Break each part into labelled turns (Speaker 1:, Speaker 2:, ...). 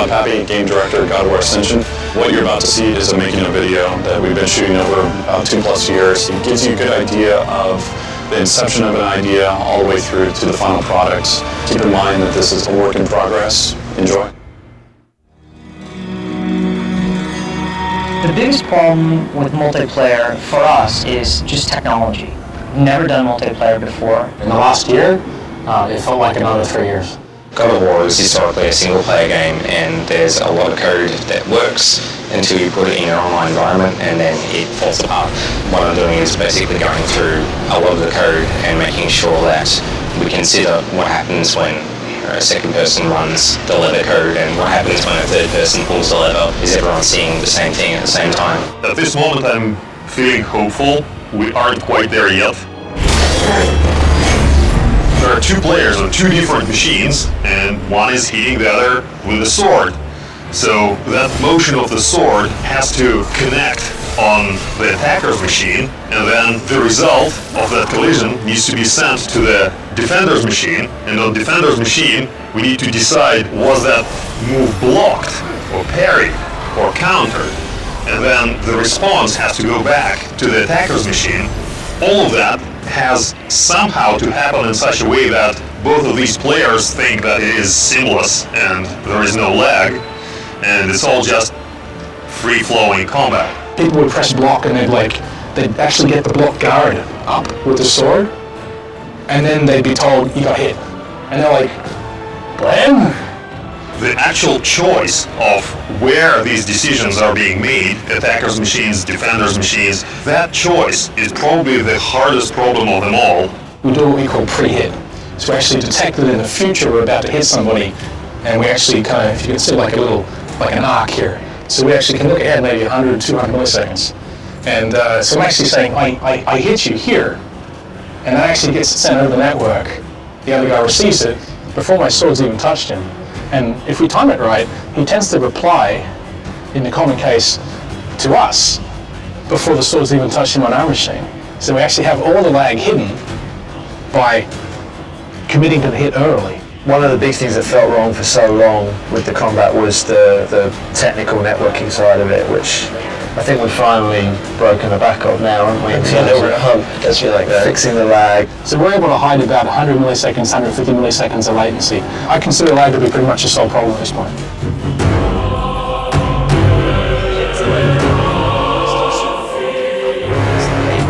Speaker 1: Pappy, Game Director at War Ascension. What you're about to see is a making of video that we've been shooting over about 2+ years. It gives you a good idea of the inception of an idea all the way through to the final products. Keep in mind that this is a work in progress. Enjoy.
Speaker 2: The biggest problem with multiplayer for us is just technology. Never done multiplayer before.
Speaker 3: In the last year, it felt like another 3 years.
Speaker 4: God of War is historically a single-player game, and there's a lot of code that works until you put it in your online environment, and then it falls apart. What I'm doing is basically going through a lot of the code and making sure that we consider what happens when a second person runs the lever code and what happens when a third person pulls the lever. Is everyone seeing the same thing at the same time?
Speaker 5: At this moment I'm feeling hopeful. We aren't quite there yet. There are 2 players on 2 different machines, and one is hitting the other with a sword. So that motion of the sword has to connect on the attacker's machine, and then the result of that collision needs to be sent to the defender's machine, and on defender's machine we need to decide, was that move blocked or parried or countered, and then the response has to go back to the attacker's machine. All of that has somehow to happen in such a way that both of these players think that it is seamless and there is no lag, and it's all just free-flowing combat.
Speaker 3: People would press block and they'd actually get the block guard up with the sword, and then they'd be told, you got hit. And they're like, when?
Speaker 5: The actual choice of where these decisions are being made, attackers' machines, defenders' machines, that choice is probably the hardest problem of them all.
Speaker 3: We do what we call pre-hit. So we actually detect that in the future we're about to hit somebody, and we actually kind of, if you can see like an arc here. So we actually can look ahead maybe 100, 200 milliseconds. And so I'm actually saying, I hit you here, and that actually gets sent over the network. The other guy receives it before my sword's even touched him. And if we time it right, he tends to reply, in the common case, to us before the sword's even touched him on our machine. So we actually have all the lag hidden by committing to the hit early.
Speaker 6: One of the big things that felt wrong for so long with the combat was the technical networking side of it, which I think we've finally broken the back of now, haven't we?
Speaker 3: Yeah, we're at home. Does feel like that.
Speaker 6: Fixing the lag.
Speaker 3: So we're able to hide about 100 milliseconds, 150 milliseconds of latency. I consider lag to be pretty much a solved problem at this point.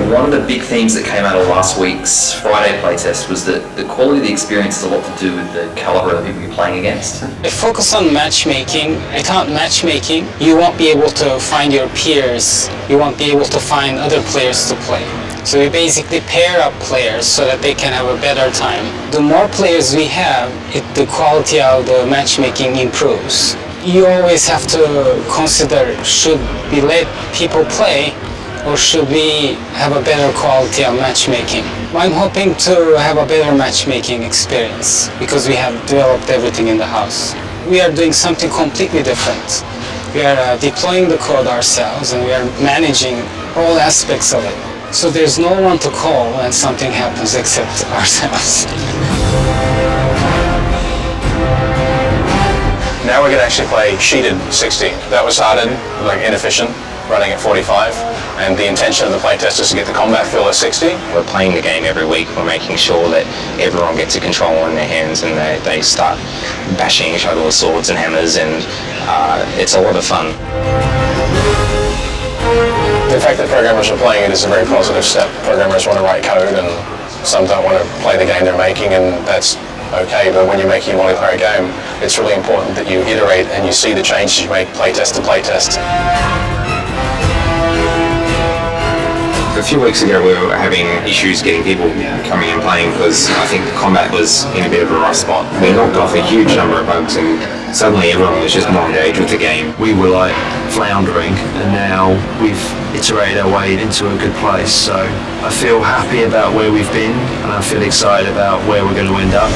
Speaker 7: One of the big themes that came out of last week's Friday playtest was that the quality of the experience has a lot to do with the caliber of the people you're playing against.
Speaker 8: If focus on matchmaking, without matchmaking, you won't be able to find your peers, you won't be able to find other players to play. So we basically pair up players so that they can have a better time. The more players we have, the quality of the matchmaking improves. You always have to consider, should we let people play, or should we have a better quality of matchmaking? I'm hoping to have a better matchmaking experience because we have developed everything in the house. We are doing something completely different. We are deploying the code ourselves and we are managing all aspects of it. So there's no one to call when something happens except ourselves.
Speaker 1: Now we're going to actually play sheeted 60. That was hardened, like inefficient, running at 45. And the intention of the playtest is to get the combat feel at 60.
Speaker 4: We're playing the game every week. We're making sure that everyone gets a controller in their hands and they start bashing each other with swords and hammers, and it's a lot of fun.
Speaker 1: The fact that programmers are playing it is a very positive step. Programmers want to write code and some don't want to play the game they're making, and that's okay, but when you're making a multiplayer game, it's really important that you iterate and you see the changes you make playtest to playtest.
Speaker 4: A few weeks ago we were having issues getting people coming and playing because I think the combat was in a bit of a rough spot. We knocked off a huge number of bugs and suddenly everyone was just more engaged with the game.
Speaker 9: We were like floundering and now we've iterated our way into a good place, so I feel happy about where we've been and I feel excited about where we're going to end up.